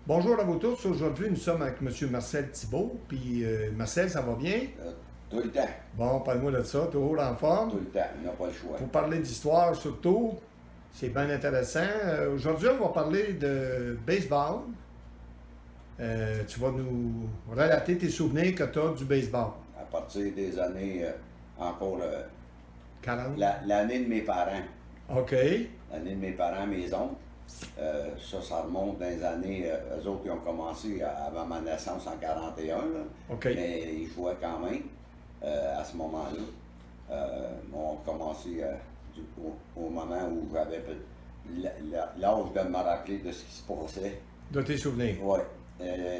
Bonjour à vous tous. Aujourd'hui, nous sommes avec M. Marcel Thibault. Puis, Marcel, ça va bien? Tout le temps. Bon, parle-moi de ça. Toujours en forme? Tout le temps. On n'a pas le choix. Pour parler d'histoire, surtout, c'est bien intéressant. Aujourd'hui, on va parler de baseball. Tu vas nous relater tes souvenirs que tu as du baseball. À partir des années, encore, 40? l'année de mes parents. OK. L'année de mes parents, mes oncles. Ça remonte dans les années, eux autres qui ont commencé avant ma naissance en 41, là. OK. Mais ils jouaient quand même à ce moment-là. On a commencé au moment où j'avais l'âge de me rappeler de ce qui se passait. De tes souvenirs? Oui.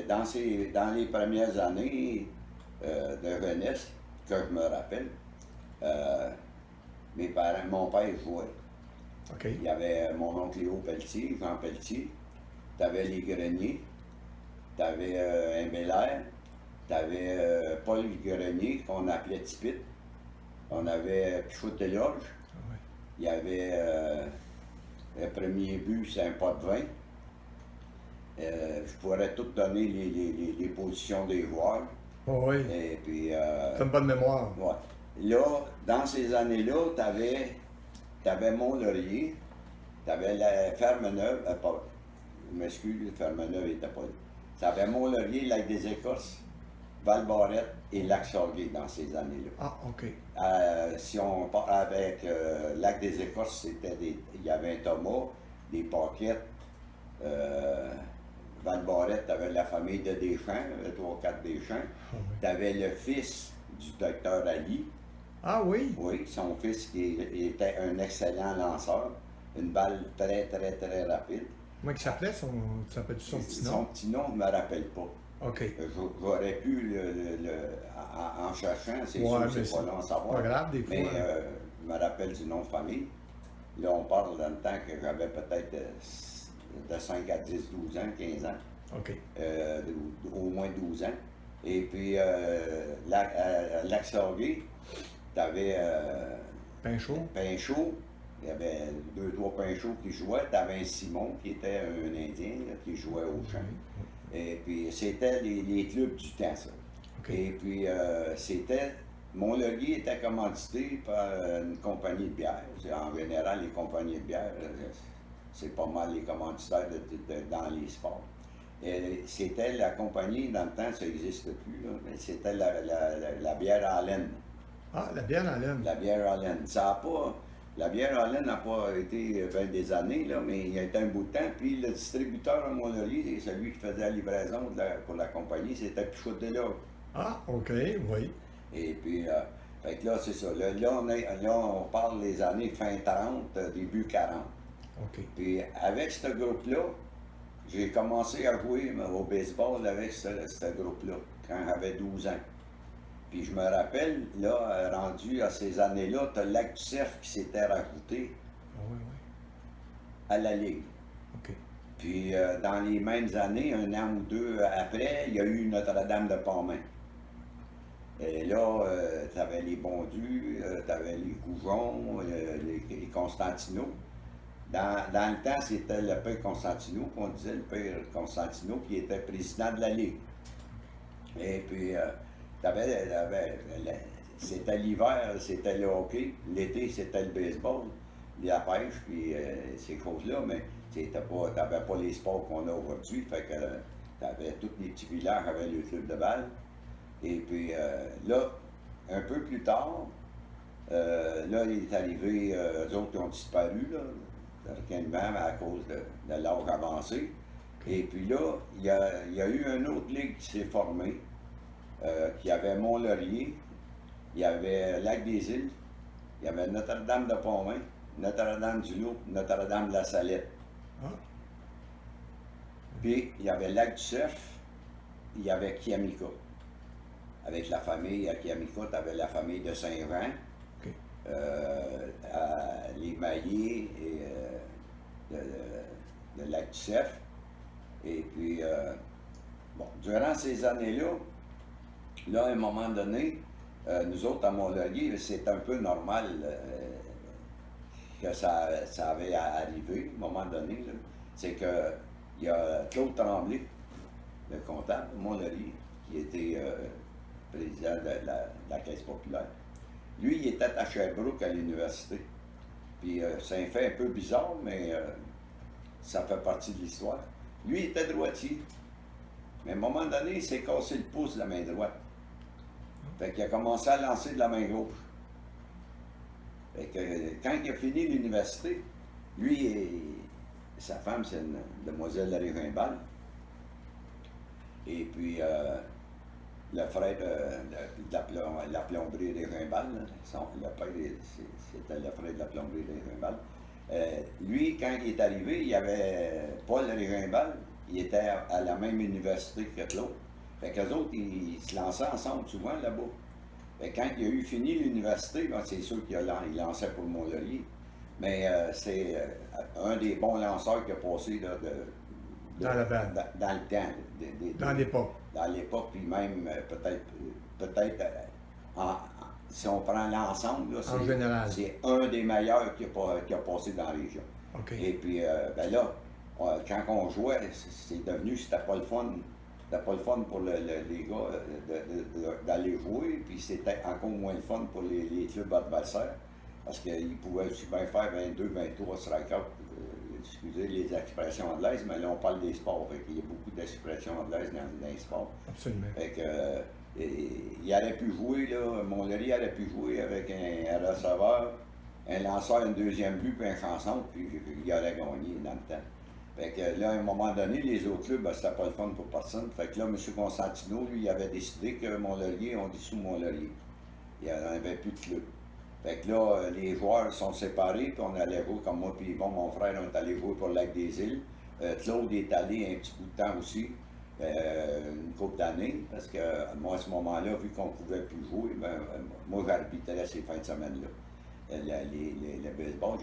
Dans les premières années de jeunesse, que je me rappelle, mes parents, mon père jouait. OK. Il y avait mon oncle Léo Pelletier, Jean Pelletier, tu avais les Greniers, tu avais un Belair, tu avais Paul Grenier, qu'on appelait Tipit, on avait Pichoute de Lorge, Ah ouais. il y avait le premier but, c'est un pot de vin. Je pourrais tout donner les positions des joueurs. Oh, oui. Et puis, T'as une bonne mémoire. ouais. Là, dans ces années-là, tu avais Mont-Laurier, tu avais la Ferme-Neuve, je m'excuse, Ferme-Neuve n'était pas là. Tu avais Mont-Laurier, Lac des Écorces, Val-Barrette et Lac-Sauguay dans ces années-là. Ah, OK. Si on part avec Lac des Écorces, il y avait un Thomas, des Paquettes, Val-Barrette, tu avais la famille de Deschamps, 3-4 Deschamps. Ah, oui. Tu avais le fils du docteur Ali. Ah oui? Oui, son fils qui était un excellent lanceur, une balle très, très, très rapide. Comment il s'appelait? Tu s'appelles son petit nom? Son petit nom, je ne me rappelle pas. OK. J'aurais pu en cherchant, c'est Ouais, sûr, c'est pas long à savoir. pas grave, des fois. Mais je me rappelle du nom de famille. Là, on parle dans le temps que j'avais peut-être de 5 à 10, 12 ans, 15 ans. OK. Au moins 12 ans. Et puis, Lac-Sauguay, tu avais Pinchot. il y avait 2-3 Pinchot qui jouaient. Tu avais un Simon qui était un Indien là, qui jouait au champ. Et puis c'était les clubs du temps, ça. Okay. Et puis c'était. Mont-Laurier était commandité par une compagnie de bière. En général, les compagnies de bière, c'est pas mal les commanditaires dans les sports. C'était la compagnie, dans le temps, ça n'existe plus, là, mais c'était la bière Allen. Ah, la bière en laine. La bière Allen. La bière Allen n'a pas été des années, là, mais il y a été un bout de temps. Puis le distributeur à Mont-Laurier, celui qui faisait la livraison pour la compagnie, c'était Pichotte de Lorge. Ah, OK, oui. Et puis, fait que là, c'est ça. Là, on parle des années fin 30, début 40. OK. Puis avec ce groupe-là, j'ai commencé à jouer au baseball avec ce groupe-là, quand j'avais 12 ans. Puis je me rappelle, là, rendu à ces années-là, tu as le Lac du Cerf qui s'était rajouté Ah, oui, oui. à la Ligue. OK. Puis dans les mêmes années, un an ou deux après, il y a eu Notre-Dame de Pontmain. Et là, tu avais les Bondus, tu avais les Goujon, les Constantino. Dans le temps, c'était le père Constantino, qu'on disait le père Constantino, qui était président de la Ligue. Et puis, c'était l'hiver, c'était le hockey. L'été, c'était le baseball, la pêche, puis ces choses-là. Mais tu n'avais pas les sports qu'on a aujourd'hui. Fait que tu avais tous les petits villages avec le club de balle. Et puis là, un peu plus tard, là, il est arrivé, eux autres qui ont disparu, là, certainement à cause de l'âge avancé. Et puis là, il y a eu une autre ligue qui s'est formée, qui avait Mont-Laurier, il y avait Lac-des-Îles, il y avait Notre-Dame-de-Pontmain, Notre-Dame-du-Loup, Notre-Dame-de-la-Salette. Ah. Puis il y avait Lac-du-Cerf, il y avait Kiamika. Avec la famille à Kiamika, tu avais la famille de Saint-Jean, OK. les Maillés et de Lac-du-Cerf. Et puis, bon, durant ces années-là, là, à un moment donné, nous autres, à Mont-Laurier, c'est un peu normal que ça avait arrivé, à un moment donné. C'est qu'il y a Claude Tremblay le comptable, Montlhéry, qui était président de la Caisse populaire. Lui, il était à Sherbrooke à l'université. Puis c'est un fait un peu bizarre, mais ça fait partie de l'histoire. Lui, il était droitier. Mais à un moment donné, il s'est cassé le pouce de la main droite. Fait qu'il a commencé à lancer de la main gauche. Fait que quand il a fini l'université, lui et sa femme, c'est une demoiselle Larry Rimbal. Et puis, le frère de la plomberie des Rimbal, le père, c'était le frère de la plomberie des Rimbal. Lui, quand il est arrivé, il y avait Paul Rimbal, il était à la même université que Claude. Fait qu'eux autres, ils se lançaient ensemble souvent là-bas. Fait que quand il a eu fini l'université, ben, c'est sûr qu'il lançait pour Mont-Laurier. Mais c'est un des bons lanceurs qui a passé là, dans la bande. Dans le temps. Dans l'époque. Dans l'époque, puis même peut-être si on prend l'ensemble, là, en général, c'est un des meilleurs qui a passé dans la région. Okay. Et puis ben là, quand on jouait, c'était pas le fun. C'était pas le fun pour les gars d'aller jouer, puis c'était encore moins le fun pour les clubs adversaires, parce qu'ils pouvaient aussi bien faire 22, 23 strikeouts. Excusez les expressions anglaises, mais là on parle des sports. Il y a beaucoup d'expressions anglaises dans les sports. Absolument. Fait que, il aurait pu jouer, là, Montlhéry aurait pu jouer avec un receveur, un lanceur, un deuxième but, puis un chanson, puis il aurait gagné dans le temps. Fait que là, à un moment donné, les autres clubs, ben, c'était pas le fun pour personne. Fait que là, M. Constantino, lui, il avait décidé que Mont-Laurier, on dissout Mont-Laurier. Il n'y en avait plus de club. Fait que là, les joueurs sont séparés, puis on allait jouer, comme moi puis bon, mon frère, on est allé jouer pour le Lac-des-Îles. Claude est allé un petit bout de temps aussi, une couple d'années, parce que moi, à ce moment-là, vu qu'on ne pouvait plus jouer, ben, moi, j'arbitrais ces fins de semaine-là. Le baseball,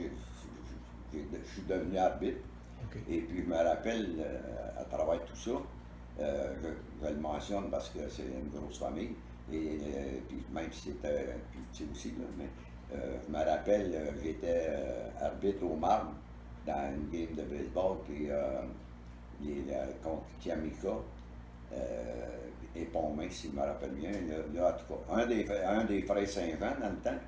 je suis devenu arbitre. Okay. Et puis, je me rappelle, à travers tout ça, je le mentionne parce que c'est une grosse famille, et puis même si c'était plus petit aussi, là, mais je me rappelle, j'étais arbitre au Marne dans une game de baseball, puis contre Kiamika et Pontmain, si je me rappelle bien. Là, en tout cas, un des frères Saint-Jean dans le temps,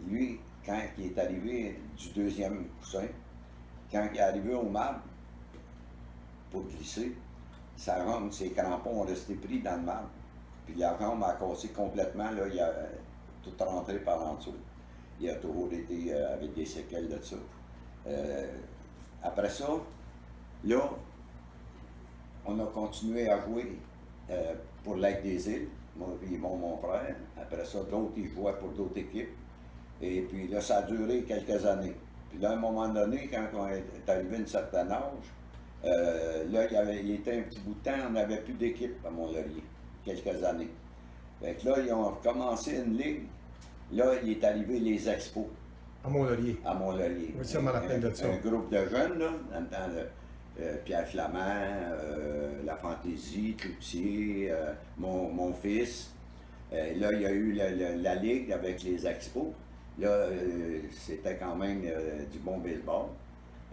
lui, quand il est arrivé du deuxième coussin, quand il est arrivé au marbre pour glisser, sa jambe, ses crampons ont resté pris dans le marbre. Puis la jambe a cassé complètement, là, il a tout rentré par en dessous. Il a toujours été avec des séquelles de ça. Après ça, là, on a continué à jouer pour Lac-des-Îles, moi et mon frère. Après ça, d'autres, ils jouaient pour d'autres équipes. Et puis là, ça a duré quelques années. Puis là, à un moment donné, quand on est arrivé à un certain âge, là, il était un petit bout de temps, on n'avait plus d'équipe à Mont-Laurier, quelques années. Fait que là, ils ont recommencé une ligue. Là, il est arrivé les expos. À Mont-Laurier. À Mont-Laurier. Oui, ça me rappelle de ça. Un groupe de jeunes, là, dans le temps de Pierre Flamand, La Fantaisie, Cloutier, mon fils. Là, il y a eu la ligue avec les expos. Là, c'était quand même du bon baseball.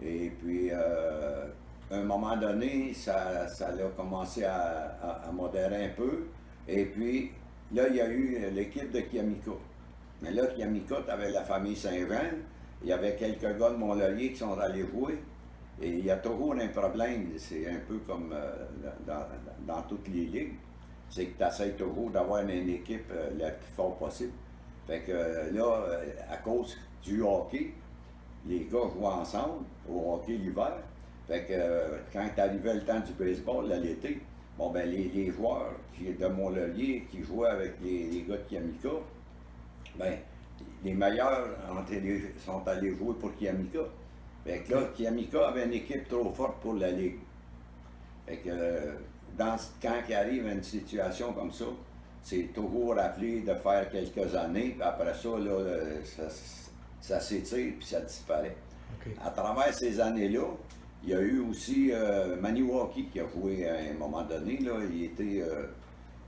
Et puis, à un moment donné, ça a commencé à modérer un peu. Et puis, là, il y a eu l'équipe de Kiamika. Mais là, Kiamika, tu avais la famille Saint-Jean. Il y avait quelques gars de Mont-Laurier qui sont allés jouer. Et il y a toujours un problème. C'est un peu comme dans toutes les ligues. C'est que tu essaies toujours d'avoir une équipe la plus forte possible. Fait que là, à cause du hockey, les gars jouaient ensemble au hockey l'hiver. Fait que quand arrivait le temps du baseball, l'été, bon ben les joueurs de Mont-Laurier qui jouaient avec les gars de Kiamika, ben les meilleurs sont allés jouer pour Kiamika. Fait que là, Kiamika avait une équipe trop forte pour la Ligue. Fait que quand il arrive une situation comme ça, c'est toujours rappelé de faire quelques années, puis après ça, là, ça s'étire, puis ça disparaît. Okay. À travers ces années-là, il y a eu aussi Maniwaki qui a joué à un moment donné. Là, il était,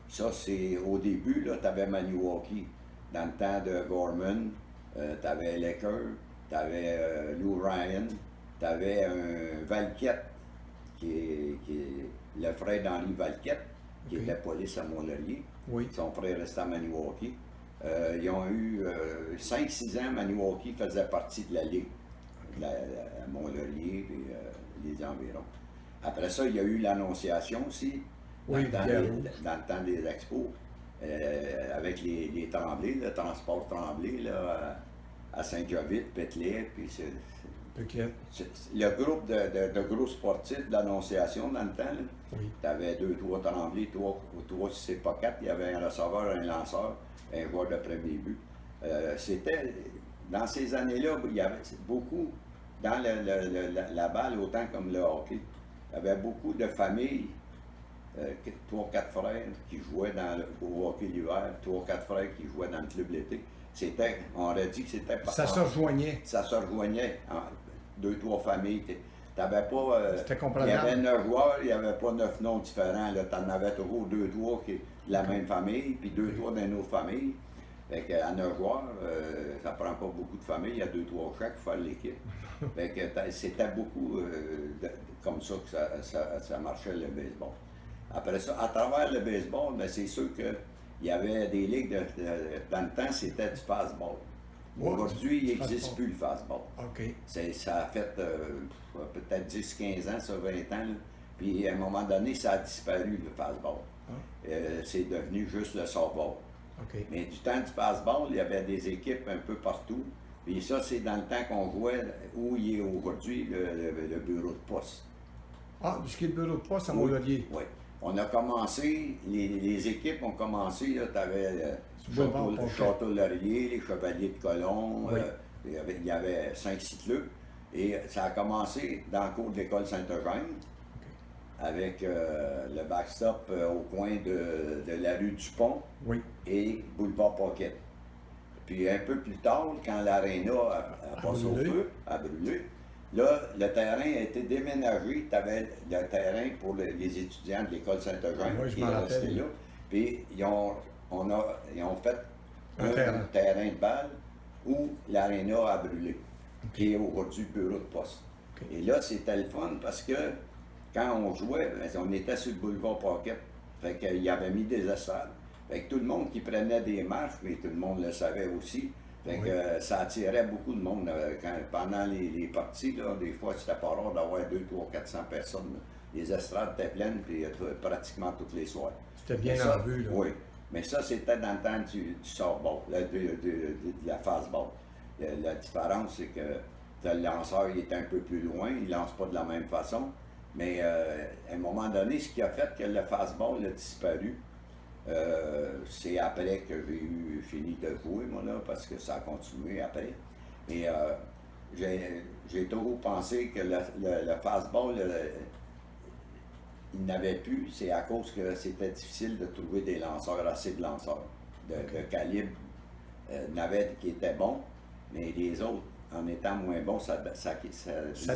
ça, c'est au début, tu avais Maniwaki. Dans le temps de Gorman, tu avais Lecker, tu avais Lou Ryan, tu avais un Valquette qui est le frère d'Henri Valquette, qui Ok. était police à Mont-Laurier. Oui. Son frère restait à Maniwaki. Ils ont eu 5-6 ans, Maniwaki faisait partie de la Ligue, à Mont-Laurier et les environs. Après ça, il y a eu l'Annonciation aussi, dans, Oui, le, temps Pierre des, Rouge. dans le temps des expos, avec les Tremblay, le transport Tremblay là, à Saint-Jovite, Pételet, puis Peut-être. le groupe de gros sportifs de l'Annonciation dans le temps, Oui. tu avais 2-3 Tremblay, 3 si c'est pas 4, il y avait un receveur, un lanceur, un joueur de premier but. C'était, dans ces années-là, il y avait beaucoup, dans la balle, autant comme le hockey, il y avait beaucoup de familles, 3-4 frères qui jouaient au hockey l'hiver, 3-4 frères qui jouaient dans le club l'été. C'était, on aurait dit que c'était pas Ça se rejoignait. ça se rejoignait en 2-3 familles. T'avais pas. C'était Il y comprenable. avait 9 joueurs, il n'y avait pas 9 noms différents. Tu en avais toujours 2-3 qui de la même famille, puis 2-3 d'une autre famille. Fait qu'à 9 joueurs, ça prend pas beaucoup de familles, il y a 2-3 chaque pour faire l'équipe. Fait que c'était beaucoup comme ça que ça marchait le baseball. Après ça, à travers le baseball, ben, c'est sûr qu'il y avait des ligues dans le temps, c'était du fastball. Ouais, Aujourd'hui, il du n'existe fastball. plus le fastball. OK. Ça a fait peut-être 10-15 ans, ça, 20 ans. Là. Puis à un moment donné, ça a disparu, le fastball. Ah. C'est devenu juste le softball. OK. Mais du temps du fastball, il y avait des équipes un peu partout. Puis ça, c'est dans le temps qu'on jouait où il est aujourd'hui le bureau de poste. Ah, du ski de bureau de poste à Oui. Mont-Laurier. Oui. On a commencé, les équipes ont commencé, tu avais Boulevard Ponquet. Château-Laurier, les Chevaliers de Colomb, Oui. il y avait 5-6 clubs. Et ça a commencé dans le cours de l'école Saint-Eugène, avec le backstop au coin de la rue du Pont Oui. et boulevard Pocket. Puis un peu plus tard, quand l'aréna a passé au brûlé. feu, a brûlé, là, le terrain a été déménagé. Tu avais le terrain pour les étudiants de l'école Saint-Eugène Oui, je qui m'en est resté rappelle. là. Puis ils ont fait Un terrain. terrain de balle où l'aréna a brûlé, qui est aujourd'hui bureau de poste. OK. Et là, c'était le fun parce que quand on jouait, ben, on était sur le boulevard Pocket. Fait qu'il avait mis des estrades. Fait que tout le monde qui prenait des marches, mais tout le monde le savait aussi. Fait que Oui. ça attirait beaucoup de monde. Pendant les parties, là, des fois, c'était pas rare d'avoir 200, 300, 400 personnes. Là. Les estrades étaient pleines, puis pratiquement toutes les soirs. C'était bien Mais ça, en vue, là. Oui. Mais ça, c'était dans le temps du softball, de la fastball. La différence, c'est que le lanceur il est un peu plus loin, il ne lance pas de la même façon. Mais à un moment donné, ce qui a fait que le fastball a disparu, c'est après que j'ai fini de jouer, moi, là, parce que ça a continué après. Mais j'ai toujours pensé que le fastball, il n'avait plus, c'est à cause que c'était difficile de trouver des lanceurs, assez de lanceurs de calibre. Il y en avait qui étaient bons, mais les autres, en étant moins bons, ça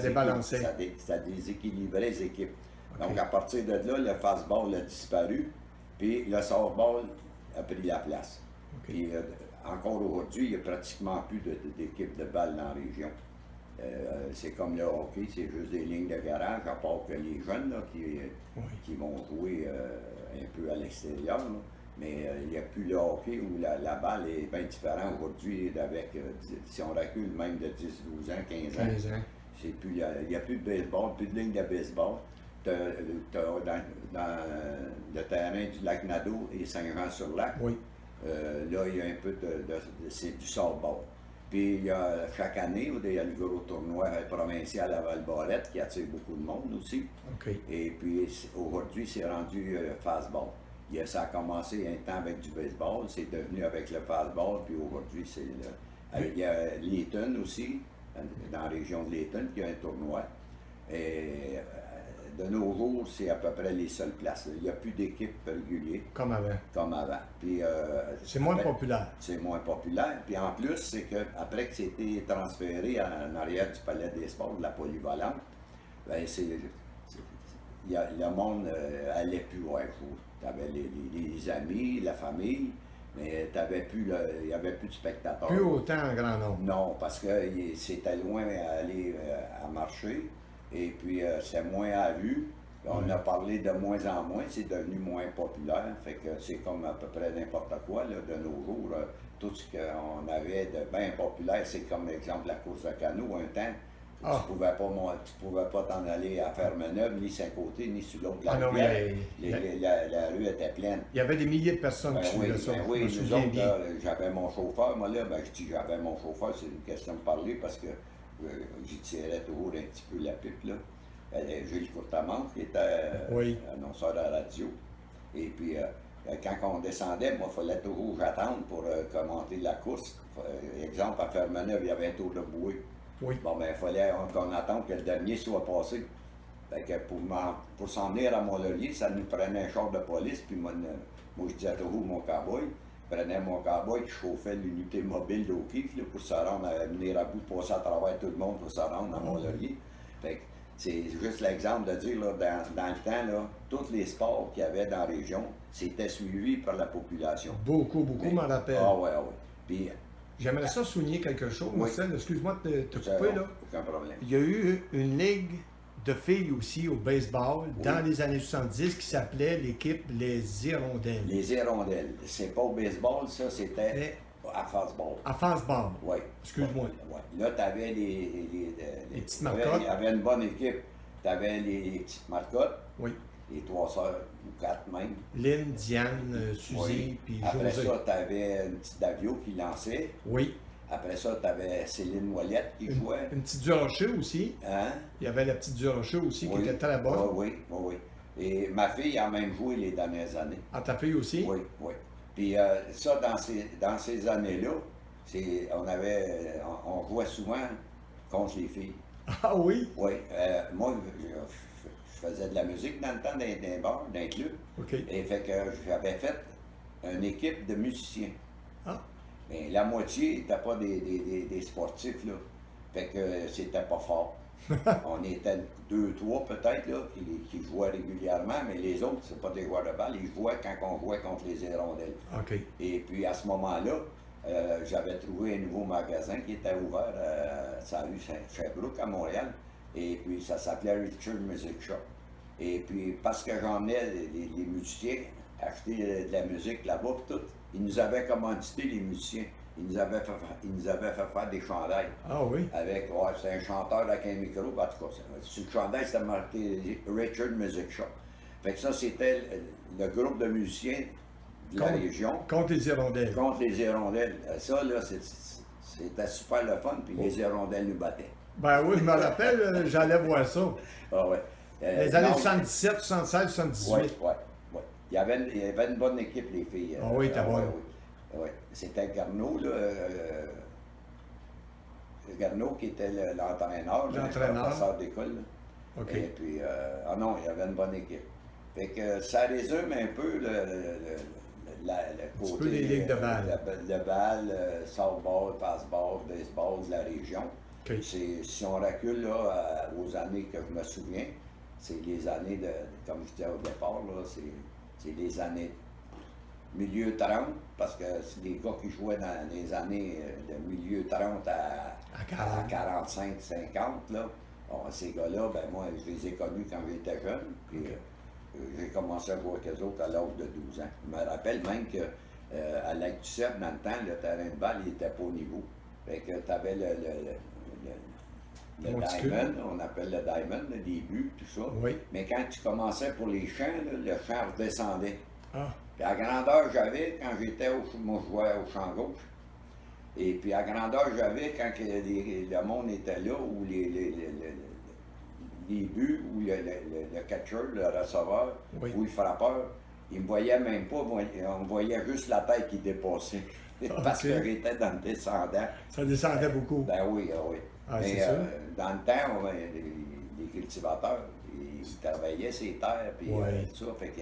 débalançait. Ça déséquilibrait les équipes. OK. Donc à partir de là, le fastball a disparu, puis le softball a pris la place. OK. Puis encore aujourd'hui, il n'y a pratiquement plus d'équipes de balles dans la région. C'est comme le hockey, c'est juste des lignes de garage, à part que les jeunes là, qui vont jouer un peu à l'extérieur. Là. Mais il n'y a plus le hockey où la balle est bien différente aujourd'hui avec, si on recule même de 10, 12 ans, 15 ans, 15 ans. il n'y a plus de baseball, plus de ligne de baseball. Dans le terrain du lac Nadeau et Saint-Jean-sur-Lac, Oui. là, il y a un peu c'est du softball. Puis il y a chaque année, il y a le gros tournoi provincial à Val-Barrette qui attire beaucoup de monde aussi. OK. Et puis aujourd'hui, c'est rendu fastball. Ça a commencé un temps avec du baseball, c'est devenu avec le fastball, puis aujourd'hui, c'est il y a Layton aussi, dans la région de Layton, qui a un tournoi. Et de nos jours, c'est à peu près les seules places. Il n'y a plus d'équipes régulières Comme avant. comme avant. Puis, C'est moins après, populaire. c'est moins populaire. Puis en plus, c'est qu'après que c'était transféré en arrière du Palais des Sports, de la polyvalente, ben le monde allait plus voir jouer. Tu avais les amis, la famille, mais il n'y avait plus de spectateurs. Plus autant en grand nombre. Non, parce que c'était loin à aller à marcher. Et puis, c'est moins à vue. On a parlé de moins en moins, c'est devenu moins populaire. Fait que c'est comme à peu près n'importe quoi là, de nos jours. Tout ce qu'on avait de bien populaire, c'est comme exemple la course de canot. Un temps, Ah. tu pouvais pas t'en aller à Fermeneuve, ni sur un côté, ni sur l'autre de la Ah non, rivière. mais La rue était pleine. il y avait des milliers de personnes Ben qui oui, suivaient ça. ben Je oui, me nous souviens autres, bien. là, j'avais mon chauffeur, moi là, ben je dis j'avais mon chauffeur, c'est une question de parler parce que j'y tirais toujours un petit peu la pipe là. Gilles Courtemanche qui était Oui. annonceur de la radio. Et puis quand on descendait, moi, il fallait toujours j'attendre pour commenter la course. Exemple, à Fermeneuve, il y avait un tour de bouée. Oui. Bon, ben, il fallait qu'on attende que le dernier soit passé. Fait que pour s'en venir à Mont-Laurier, ça nous prenait un char de police, puis moi je disais toujours mon cowboy. Je prenais mon cowboy qui chauffait l'unité mobile d'O'Keeffe pour se rendre, venir à bout, passer à travers tout le monde pour se rendre à Mont-Laurier. Fait que c'est juste l'exemple de dire, là, dans le temps, là, tous les sports qu'il y avait dans la région, c'était suivi par la population. Beaucoup m'en rappellent. Ah ouais, ah ouais. Puis, J'aimerais ça souligner quelque chose, Oui. Marcel. Excuse-moi de te c'est couper, bon, là. aucun problème. Il y a eu une ligue de filles aussi au baseball Oui. dans les années 70 qui s'appelait l'équipe Les Hirondelles. Les hirondelles, c'est pas au baseball, ça, c'était Mais à fastball. à fastball. Oui. Excuse-moi. Ouais. Là, tu avais Les petites t'avais- marcottes. Il y avait une bonne équipe. Tu avais les petites marcottes, Oui. les 3 sœurs, ou 4 même. Lynn, Diane, Suzy, Oui. puis Après José. ça, tu avais une petite Davio qui lançait. Oui. Après ça, tu avais Céline Moillette qui jouait. Une petite Durocher aussi. Hein? Il y avait la petite Durocher aussi Oui. qui était très bonne. Oui, oui, oui. Et ma fille a même joué les dernières années. Ah, ta fille aussi? Oui, oui. Puis ça, dans ces années-là, on jouait souvent contre les filles. Ah oui? Oui. Moi, je faisais de la musique dans le temps dans un bar, dans un club. OK. Et fait que j'avais fait une équipe de musiciens. Ah, Mais la moitié n'était pas des sportifs, là. Fait que c'était pas fort. On était 2-3 peut-être, là, qui jouaient régulièrement, mais les autres, c'est pas des joueurs de balle, ils jouaient quand on jouait contre les hirondelles. OK. Et puis à ce moment-là, j'avais trouvé un nouveau magasin qui était ouvert sur la rue Sherbrooke à Montréal. Et puis ça s'appelait Richard Music Shop. Et puis parce que j'emmenais les musiciens acheter de la musique là-bas, pis tout, ils nous avaient commandité les musiciens. Ils nous avaient fait faire des chandails. Ah oui? Avec, ouais, c'était un chanteur avec un micro, en tout cas, sur le chandail, c'était marqué Richard Music Shop. Fait que ça, c'était le groupe de musiciens de la région Contre les Hirondelles. contre les hirondelles. Ça, là, c'était super le fun, puis les hirondelles nous battaient. Ben oui, je me rappelle, j'allais voir ça. Ah ouais. Les années non, 77, 76, 78. Oui, oui, oui. Il y avait une bonne équipe, les filles. Ah oui, t'as bon. Oui. C'était Garneau, là. Garneau qui était l'entraîneur, le professeur d'école. Là. OK. Et puis, ah non, il y avait une bonne équipe. Fait que ça résume un peu le côté. peu les ligues de balle. Le balle, softball, fastball, baseball de la région. OK. Si on recule là, aux années que je me souviens, c'est les années comme je disais au départ, là, c'est les années milieu 30, parce que c'est des gars qui jouaient dans les années de milieu 30 à 45, 50, là. Bon, ces gars-là, ben moi, je les ai connus quand j'étais jeune, puis j'ai commencé à jouer avec eux autres à l'âge de 12 ans. Je me rappelle même que à Lac-du-Cep, dans le temps, le terrain de balle, il n'était pas au niveau. Fait que tu avais le diamond, on appelle le diamond, le début, tout ça. Oui. Mais quand tu commençais pour les champs, là, le champ redescendait. Ah, Puis à grandeur j'avais, quand j'étais moi je jouais au champ gauche. Et puis à grandeur j'avais, quand le monde était là, ou les buts, ou le catcher, le receveur, Oui. ou le frappeur, ils me voyaient même pas, on me voyait juste la tête qui dépassait. Parce Ok. que j'étais dans le descendant. ça descendait beaucoup. Ben oui, ah oui. Ah, Mais c'est sûr. dans le temps, les cultivateurs, ils travaillaient ces terres, puis Ouais. tout ça. Fait que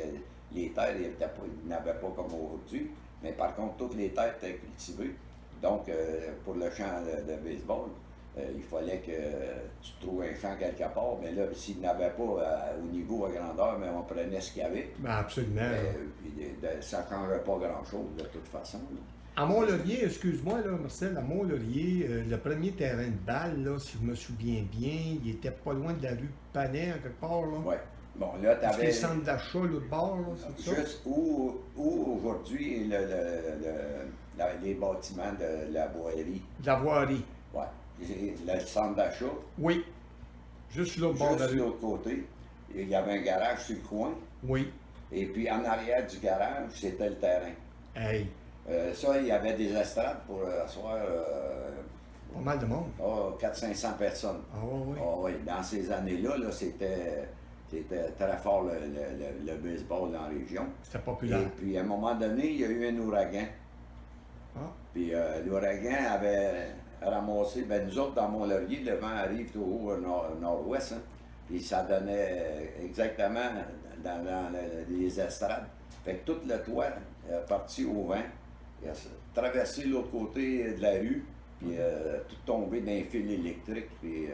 les terres, ils n'avaient pas comme aujourd'hui. Mais par contre, toutes les terres étaient cultivées. Donc, pour le champ de baseball, il fallait que tu trouves un champ quelque part. Mais là, s'il n'avait pas au niveau à grandeur, mais on prenait ce qu'il y avait. Ben absolument. Puis ça ne changeait pas grand-chose de toute façon. Là. À Mont-Laurier, excuse-moi, là, Marcel, à Mont-Laurier, le premier terrain de balle, là, si je me souviens bien, il était pas loin de la rue Panet, en quelque part, là. Oui. Bon, là, tu Est-ce qu'il y a le avais centre d'achat, l'autre bord, là, c'est ça? juste où aujourd'hui est les bâtiments de la boirie. De la voirie. Ouais. Le centre d'achat, Oui. Juste sur l'autre bord de la juste de rue. l'autre côté, il y avait un garage sur le coin. Oui. Et puis en arrière du garage, c'était le terrain. Hey, Ça, il y avait des estrades pour asseoir pas mal de monde. 400-500 personnes. Ah oui. Ah oui, dans ces années-là, c'était très fort le baseball dans la région. C'était Et populaire. puis à un moment donné, il y a eu un ouragan. Ah, Puis l'ouragan avait ramassé, ben nous autres dans Mont-Laurier, le vent arrive toujours au nord-ouest, hein, puis ça donnait exactement dans les estrades. Fait que tout le toit est parti au vent, il a traversé l'autre côté de la rue, puis tout tombé dans les fils électriques. Puis,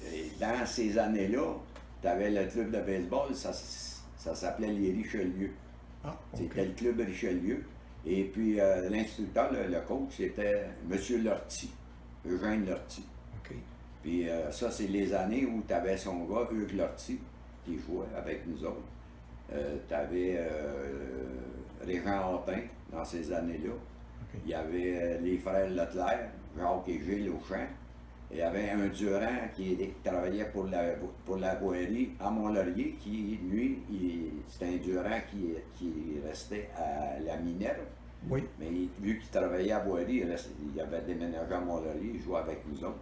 et dans ces années-là, tu avais le club de baseball, ça s'appelait les Richelieu. ah, C'était ok. le club Richelieu. Et puis l'instructeur, le coach, c'était M. Lortie, Eugène Lortie. Ok. Puis ça, c'est les années où tu avais son gars, Hugues Lortie, qui jouait avec nous autres. Tu avais Régent Hautain dans ces années-là. Ok. Il y avait les frères Leclerc, Jacques et Gilles Auchamp. Il y avait un Durand qui travaillait pour la boirie à Mont-Laurier, qui, lui, c'était un Durand qui restait à la Minerve. Oui. Mais vu qu'il travaillait à boirie, il avait déménagé à Mont-Laurier, il jouait avec nous autres.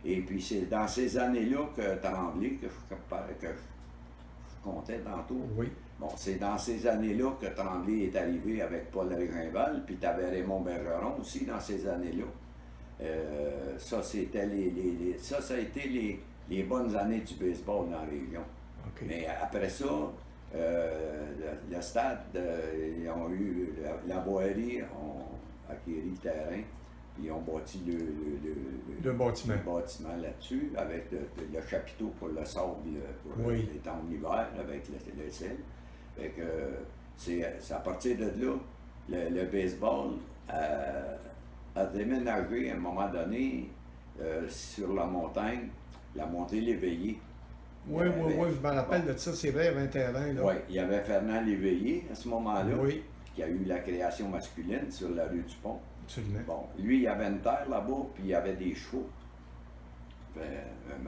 Et puis c'est dans ces années-là que Tremblay, que je comptais tantôt, Oui. bon, c'est dans ces années-là que Tremblay est arrivé avec Paul Régimbal, puis tu avais Raymond Bergeron aussi dans ces années-là. Ça, c'était ça a été les bonnes années du baseball dans la région. Ok. Mais après ça, le stade, ils ont eu la boirie, ont acquis le terrain, puis ils ont bâti Le bâtiment. le bâtiment là-dessus, avec le chapiteau pour le sable, pour Oui. les temps d'hiver, avec le sel. Fait que c'est à partir de là, le baseball a déménagé à un moment donné sur la montagne, la montée Léveillé. Oui, oui, oui, je me rappelle de ça, c'est vrai, il y avait un terrain, là. Oui, il y avait Fernand Léveillé à ce moment-là, Oui, qui a eu la création masculine sur la rue du Pont. absolument. Bon, lui, il y avait une terre là-bas, puis il y avait des chevaux. Je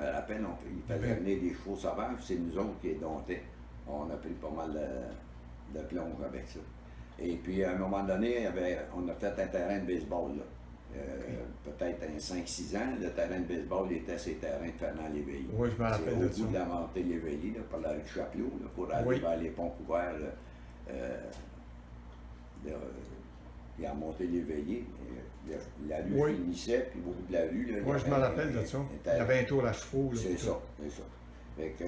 me rappelle, il faisait venir des chevaux sauvages, c'est nous autres qui les domptaient. On a pris pas mal de plonge avec ça. Et puis, à un moment donné, on a fait un terrain de baseball, là. Peut-être un 5-6 ans, le terrain de baseball était ces terrains de Fernand Léveillé. Oui, je me rappelle C'est de au ça. bout de la montée Léveillé, là, par la rue de Chapelot, là, pour aller Oui. vers les ponts couverts. Il a monté Léveillé. La rue Oui. finissait, puis au bout de la rue, là, il y Moi, je me avait rappelle de ça. un Il y terrain. avait un tour à chevaux, là. C'est tout ça, c'est ça. Fait que,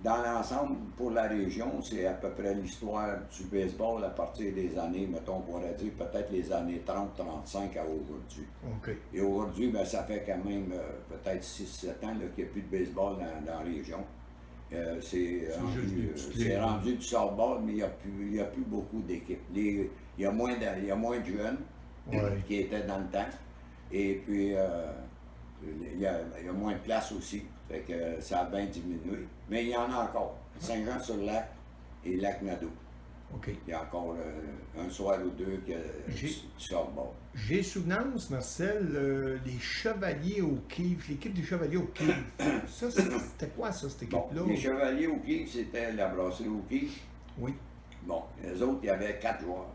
dans l'ensemble, pour la région, c'est à peu près l'histoire du baseball à partir des années, mettons, on pourrait dire peut-être les années 30-35 à aujourd'hui. OK. Et aujourd'hui, ben, ça fait quand même peut-être 6-7 ans là, qu'il n'y a plus de baseball dans la région. C'est juste des petites ligues. rendu du softball, mais il n'y a plus beaucoup d'équipes. Il y a moins de jeunes Ouais. qui étaient dans le temps. Et puis, il y a moins de place aussi. Fait que ça a bien diminué. Mais il y en a encore. Saint-Jean-sur-Lac et Lac-Nadeau. OK. Il y a encore un soir ou deux que J'ai- du softball. J'ai souvenance, Marcel, les Chevaliers au Kiv, l'équipe des Chevaliers au Kiv. Ça, c'était quoi, ça, cette Bon, équipe-là? les Chevaliers au Kiv, c'était la brasserie au Kiv. Oui. Bon, les autres, il y avait 4 joueurs.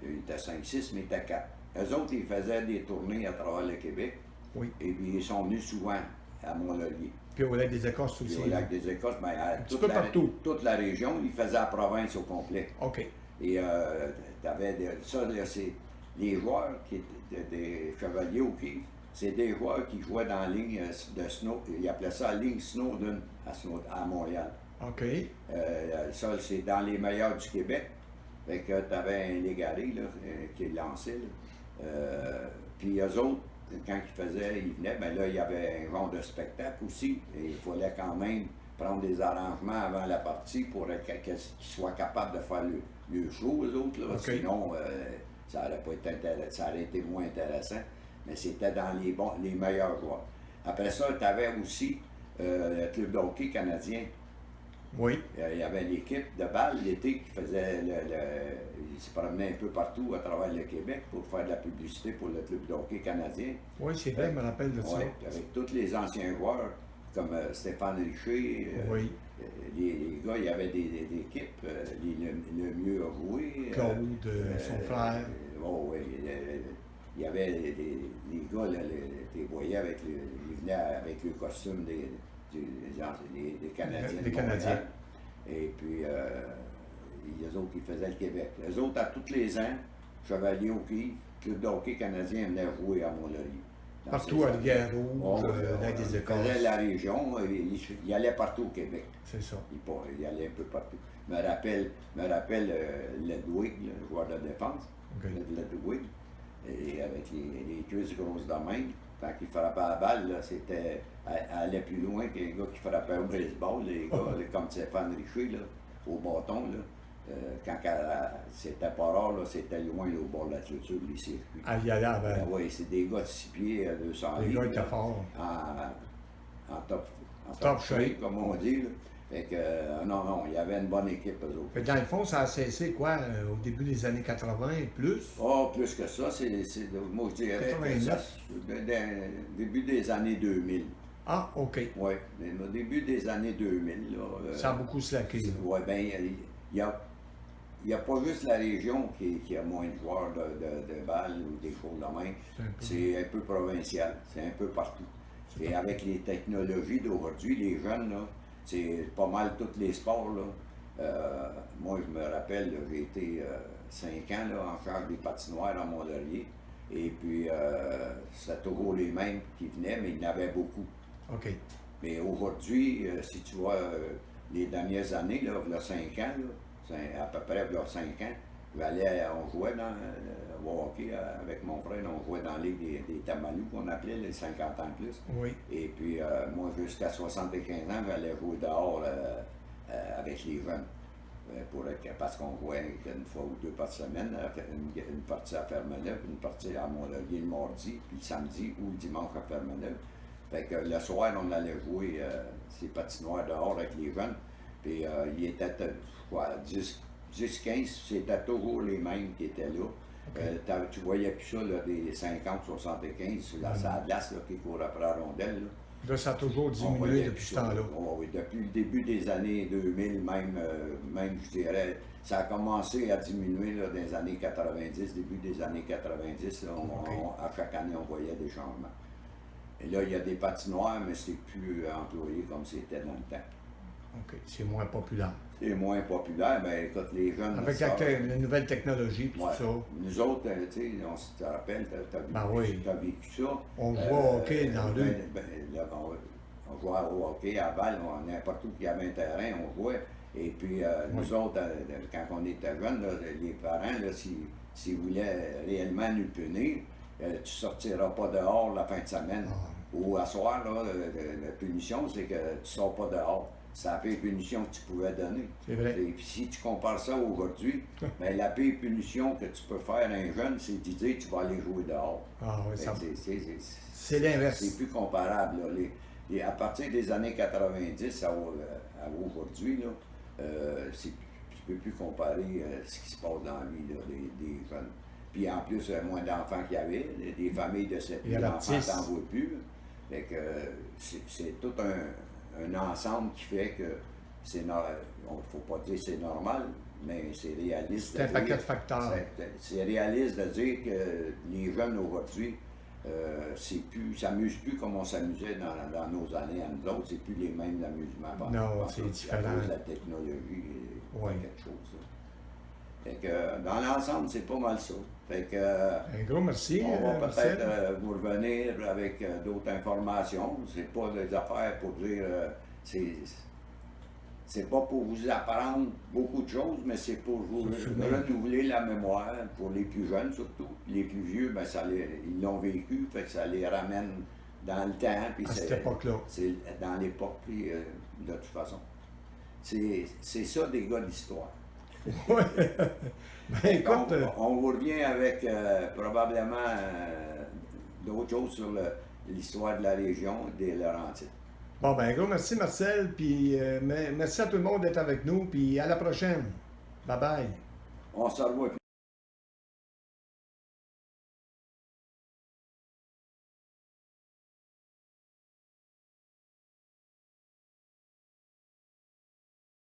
Il était 5-6, mais il était 4. Eux autres, ils faisaient des tournées à travers le Québec. Oui. Et puis, ils sont venus souvent à Mont-Laurier. Puis au lac des Écosses Puis aussi. au lac des Écosses, mais à petit peu partout. toute la région, ils faisaient la province au complet. OK. Et t'avais ça, là, c'est les joueurs qui étaient des Chevaliers au Kiv, c'est des joueurs qui jouaient dans la ligne de snow. Ils appelaient ça la ligne Snowden à Montréal. OK. Ça, c'est dans les meilleurs du Québec. Fait que tu avais un légaré là, qui est lancé. Puis eux autres, quand ils venaient, ben là, il y avait un genre de spectacle aussi. Et il fallait quand même prendre des arrangements avant la partie pour qu'ils soient capables de faire le show, eux autres. Là. OK. Sinon, ça aurait pas été ça aurait été moins intéressant, mais c'était dans les meilleurs joueurs. Après ça, tu avais aussi le club de hockey canadien. Oui. Il y avait l'équipe de balle l'été qui faisait il se promenait un peu partout à travers le Québec pour faire de la publicité pour le club de hockey canadien. Oui, c'est vrai, je me rappelle de ça. Oui, avec tous les anciens joueurs, comme Stéphane Richer. Oui. Les gars, il y avait des équipes, le mieux avoué. Claude, son frère. Oui, il y avait les gars, là, tu voyais ils venaient avec le costume des Canadiens. Des Canadiens. Et puis, les autres, ils faisaient le Québec. Les autres, à tous les ans, Chevalier Hockey, Club de hockey canadien venait jouer à Mont-Laurier. Partout à Rivière-Rouge, Lac des Il Écoles. faisait la région, il allait partout au Québec. C'est ça. Il allait un peu partout. Je me rappelle Ludwig, le joueur de défense. Okay. Ludwig. Et avec les cuisses grosses de même, quand il frappait la balle, là, c'était. Elle allait plus loin que les gars qui frappaient au baseball, les gars comme Stéphane Richer, là, au bâton. Là. Quand c'était pas rare, là, c'était loin là, au bord de la clôture, les circuits. Ah, il y allait avant. Oui, c'est des gars de 6 pieds, 200 Les livres. gars étaient forts. En top shape, comme on dit. Là. Fait que, non, il y avait une bonne équipe, eux autres. Fait que dans le fond, ça a cessé, quoi, au début des années 80 et plus? Oh, plus que ça, moi je dirais 89. que début des années 2000. Ah, OK. Oui, au début des années 2000. Là, Ça a beaucoup slacké. Oui, bien, il n'y a pas juste la région qui a moins de joueurs de balles ou des choses de même. C'est un peu provincial, c'est un peu partout. Et avec les technologies d'aujourd'hui, les jeunes, là, c'est pas mal tous les sports. Là. Moi, je me rappelle, j'ai été 5 ans là, en charge des patinoires à Mont-Laurier. Et puis, c'était toujours les mêmes qui venaient, mais il y en avait beaucoup. OK. Mais aujourd'hui, si tu vois les dernières années, là, il y a 5 ans, là, à peu près il y a 5 ans, on jouait dans le hockey avec mon frère, on jouait dans la Ligue des Tamalous, qu'on appelait les 50 ans de plus. Oui. Et puis, moi, jusqu'à 75 ans, j'allais jouer dehors avec les jeunes. Parce qu'on jouait une fois ou deux par semaine, une partie à Fermeneuve, une partie à Mont-Laurier le mardi, puis le samedi ou le dimanche à Fermeneuve. Fait que le soir, on allait jouer ces patinoires dehors avec les jeunes. Puis il était, quoi, 10-15, c'était toujours les mêmes qui étaient là. Okay. Tu voyais plus ça, là, des 50-75 sur la glace qui courent après la rondelle. Là, ça a toujours diminué depuis ce temps-là. Oui, depuis le début des années 2000, même je dirais, ça a commencé à diminuer là, dans les années 90, début des années 90. Là, à chaque année, on voyait des changements. Et là, il y a des patinoires, mais c'est plus employé comme c'était dans le temps. OK, c'est moins populaire. C'est moins populaire, mais écoute, les jeunes... Avec la nouvelle technologie, tout ça. Nous autres, tu sais, on se rappelle, t'as vécu ça. On jouait au hockey dans l'une. On jouait au hockey, à balle, n'importe où qu'il y avait un terrain, on jouait. Et puis, nous autres, quand on était jeunes, là, les parents, s'ils voulaient réellement nous punir, tu sortiras pas dehors la fin de semaine. Ou à soir, là, la punition, c'est que tu sors pas dehors. C'est la pire punition que tu pouvais donner. C'est vrai. Et puis si tu compares ça aujourd'hui, ben, la pire punition que tu peux faire à un jeune, c'est de dire tu vas aller jouer dehors. Ah oui, ça... C'est l'inverse. C'est plus comparable. Là. À partir des années 90 à aujourd'hui, tu ne peux plus comparer ce qui se passe dans la vie là, des jeunes. Puis en plus, moins d'enfants qu'il y avait, des familles de 7 000 enfants, t'en vois plus. Fait que c'est tout un ensemble qui fait que c'est normal. Il ne faut pas dire que c'est normal, mais c'est réaliste. C'est un paquet de facteurs. C'est réaliste de dire que les jeunes aujourd'hui, s'amusent plus comme on s'amusait dans nos années à nous autres. C'est plus les mêmes amusements. Non, c'est différent. À cause de la technologie, quelque chose. Fait que dans l'ensemble, c'est pas mal ça. Fait que, un gros merci. On va peut-être vous revenir avec d'autres informations. C'est pas des affaires pour dire. C'est pas pour vous apprendre beaucoup de choses, mais c'est pour vous renouveler la mémoire, pour les plus jeunes surtout. Les plus vieux, ben, ils l'ont vécu, fait que ça les ramène dans le temps. Puis à cette époque-là. C'est dans l'époque, puis de toute façon. C'est ça des gars d'histoire. Oui. Ben, écoute, On vous revient avec probablement d'autres choses sur l'histoire de la région des Laurentides. bon, ben, gros merci, Marcel. Puis merci à tout le monde d'être avec nous. Puis à la prochaine. Bye bye. On se revoit.